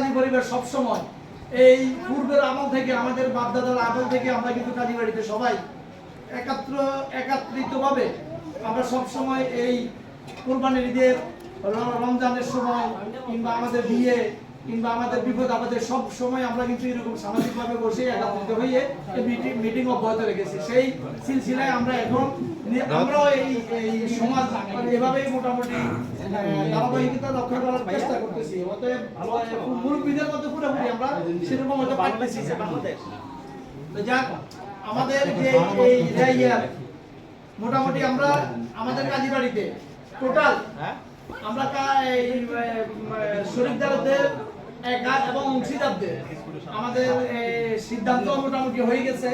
কাজী পরিবার সব সময় এই পূর্বের আমল থেকে আমাদের বাপদাদার আমল থেকে আমরা কিন্তু কাজী বাড়িতে সবাই একত্রিতভাবে আমরা সব সময় এই কুরবানির ঈদের রমজানের সময় কিংবা আমাদের বিয়ে কিংবা আমাদের বিপদ আমাদের সব সময় আমরা কিন্তু এরকম সামাজিকভাবে বসে একত্রিত হয়ে মিটিং অব্যাহত রেখেছি। সেই সিলসিলায় আমরা এখন আমরাও এই সমাজ এভাবেই মোটামুটি ধারাবাহিকতা রক্ষা করার চেষ্টা করতেছি। অতএব মুরব্বীদের মধ্যে পুরোপুরি আমরা সেরকম হয়তো পারতেছি বাংলাদেশ। তো যাক, আমাদের যে মোটামুটি আমরা আমাদের কাজী বাড়িতে টোটাল আমরা শরীফদারদের এবং অংশীদারদের আমাদের সিদ্ধান্ত মোটামুটি হয়ে গেছে।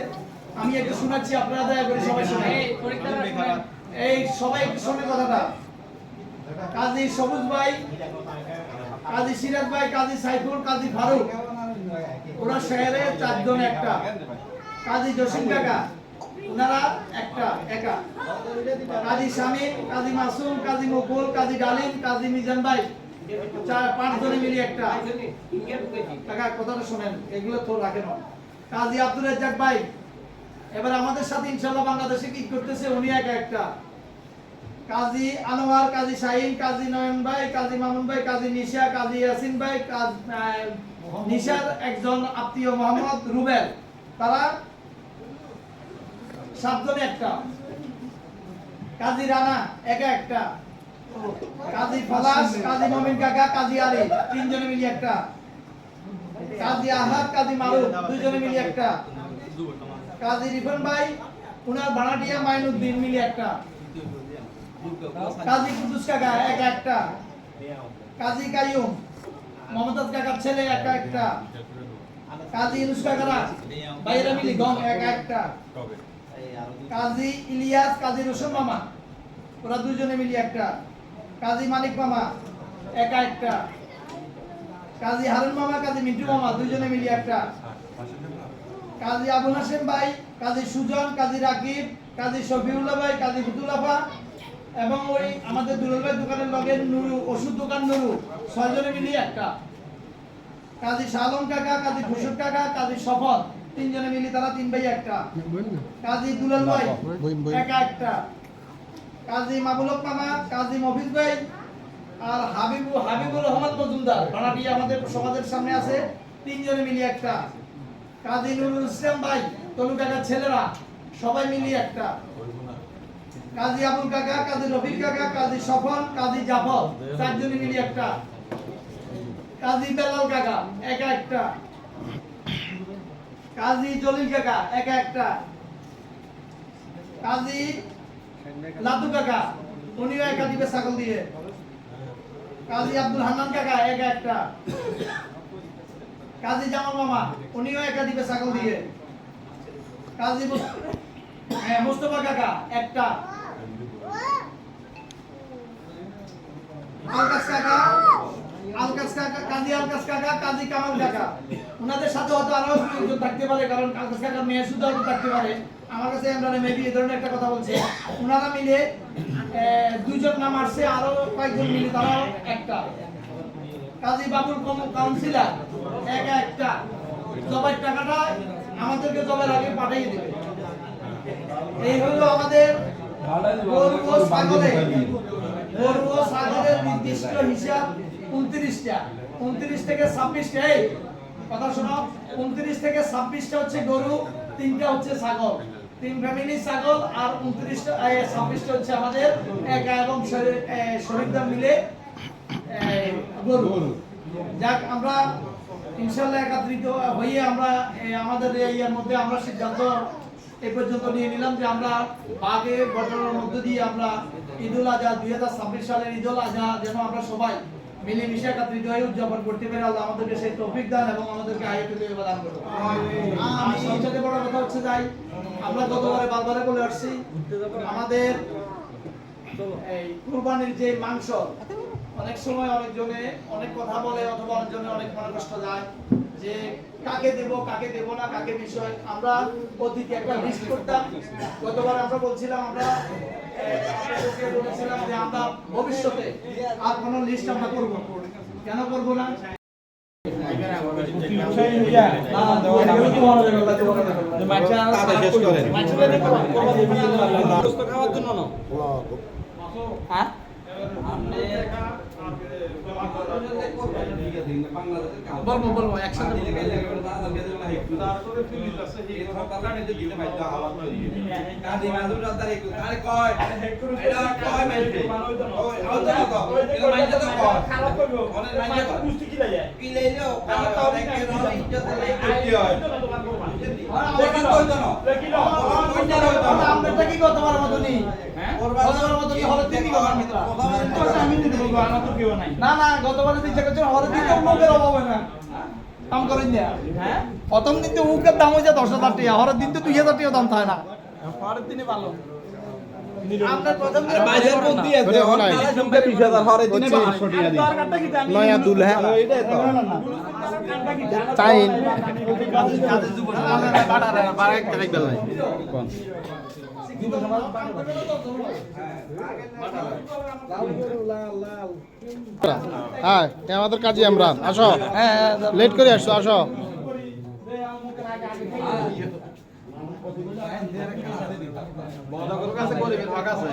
আমি একটু শোনাচ্ছি, আপনারা দয়া করে সবাই শুনে এই সবাই একটু শুনে কথাটা। কাজী সবুজ ভাই, কাজী সিরাজ ভাই, কাজী সাইফুল, কাজী ফারুক, ওরা শহরে 4 জন একটা। কাজী জসিম কাকা ওনারা একা। কাজী শামীম, কাজী মাসুম, কাজী মুকুল, কাজী ডালিম, কাজী মিজান ভাই 4-5 জনে মিলে একটা। কাকা কথাটা শুনেন, এগুলো তো রাখেন। কাজী আব্দুল রাজ্জাক ভাই এবার আমাদের সাথে ইনশাআল্লাহ বাংলাদেশে কি করতেছে, উনি একটা। কাজী আনোয়ার, কাজী শাহিন, কাজী নয়ন ভাই, কাজী মামুন ভাই, কাজী নিশা, কাজী ইয়াসিন ভাই, নিশার একজন আত্মীয় মোহাম্মদ রুবেল, তারা 7 জনে একটা। কাজী রানা একটা। কাজী ফালাস, কাজী মমিন কাকা, কাজী আলী 3 জনে মিলে একটা। কাজী আহাদ, কাজী মারুফ 2 জনে মিলে একটা। কাজী রিফান ভাই উনার বানাটিয়া মাইনুদ্দিন মিলে একটা। কাজী কুদ্দুস কাকা একটা। কাজী কাইয়ুম মমতাজ কাকার ছেলে একটা। কাজী ইউনুস কাকারা বাইরা মিলি গং একটা। কাজী ইলিয়াস, কাজী রসুন মামা ওরা 2 জনে মিলে একটা। কাজী মানিক মামা একটা। কাজী হারুন মামা, কাজী মিন্টু মামা 2 জনে মিলে একটা। কাজী আবুল হাসেম ভাই, কাজী সুজন, কাজী রাকিব, কাজী শফিউল্লাহ ভাই, কাজী ফুতুল্লাফা এবং ওই আমাদের দুলাল ভাই দোকানের লগে নুরু ওষুধ দোকান নুরু 6 জনে মিলে একটা। কাজী শালম কাকা, কাজী খুশুর কাকা, কাজী সফল 3 জনে মিলে তারা 3 ভাই একটা। কাজী দুলাল ভাই একটা। কাজী মাবুল হক মামা, কাজী মফিজ ভাই আর হাবিবুর রহমান মজুমদার বানাটি আমাদের সমাজের সামনে আছে 3 জনে মিলে একটা। কাজী নুরুল ইসলাম ভাই, তনু কাকার ছেলেরা সবাই মিলে একটা। কাজী আবুল কাকা, কাজী রফিক কাকা, কাজী সফল, কাজী জাফর 4 জনে মিলে একটা। কাজী বেলাল কাকা একটা। কাজী জলিল কাকা একটা। কাজী লাদু কাকা উনিও একা দিবে ছাগল দিয়ে। কাজী আব্দুল হান্নান কাকা একটা। কাজী জামাল মামা উনিও একা দিবে ছাগল দিয়ে। কাজী মুস্তফা কাকা একটা। আলকাস কাকা, কাজী আলকাস কাকা, কাজী কামাল কাকা, ওনাদের সাথে হয়তো আরো একজন থাকতে পারে, কারণ আলকাস কাকা মেয়ে শুধু হয়তো থাকতে পারে। আমার কাছে আমরা মেবি এই ধরনের একটা কথা বলছে। ওনারা মিলে 2 জন নাম আসছে, আরো কয়েকজন মিলে তারাও একটা। কাজী বাবুল কাউন্সিলর একটা। জবের টাকাটা আমাদেরকে জবের আগে পাঠিয়ে দেবে। এই হলো আমাদের গরু ও ছাগলের নির্দিষ্ট হিসাব 29টা। 29 থেকে 26টা, এই কথা শোনো, 29 থেকে 26টা হচ্ছে গরু, 3টা হচ্ছে ছাগল, 3 ফ্যামিলি ছাগল, আর 26টা হচ্ছে আমাদের একা এবং শরীরদার মিলে গরু। যাক, আমরা ইনশাআল্লাহ একত্রিত হয়ে আমরা আমাদের এর মধ্যে আমরা সিদ্ধান্ত এই পর্যন্ত নিয়ে নিলাম যে আমরা বাগে বটনের মধ্য দিয়ে আমরা ঈদুল আজহা 2026 সালের ঈদুল আজহা যেন আমরা সবাই মিলেমিশে একত্রিত হয়ে উদযাপন করতে পারি। আল্লাহ আমাদেরকে সেই তৌফিক দান এবং আমাদেরকে আয়াতুল দান করুন। আর সবচেয়ে বড় কথা হচ্ছে আমরা গতবারে বারবার বলে আসছি, আমাদের এই কুরবানির যে মাংস অনেক সময় অনেকজনে অনেক কথা বলে অথবা অনেকজনে অনেক মনে কষ্ট যায় যে কাকে দেব না, কাকে বিষয়। আমরা অতীতে একটা লিস্ট করতাম। গতবার আমরা বলছিলাম যে আমরা ভবিষ্যতে আর কোনো লিস্ট আমরা করব না। কেন করব না? ব্যবসায়ী হইয়া না এগুলো তোমার দেখো তোমার দেখো মাইচা শেষ করে মাইচা দিয়ে করবা দিবেন না দোস্ত খাওয়ার জন্য না হ্যাঁ বলবো একসাথে আমরা কি করতে পারবো মতনি গতবারের মতনি হলে তিনি না না গতবারে ইচ্ছা করছে হলে দিতে লোকের অভাব হয় না কাম করেন না হ্যাঁ প্রথম দিন তো উকের দাম হয়ে যায় 10,000 টাকা হরের দিন তো 2,000 টাকা দাম থাকে না পরের দিনে ভালো আমরা প্রথম দিন বাইরের বুদ্ধি আছে তাহলে সংখ্যা 20,000 হরে দিনে 500 টাকা দিই নয়া দুলহা এইটাই তো চাইন হ্যাঁ আমাদের কাজী ইমরান আসো লেট করে আসছো আসো বড় কাছে গরিবের ভাগ আছে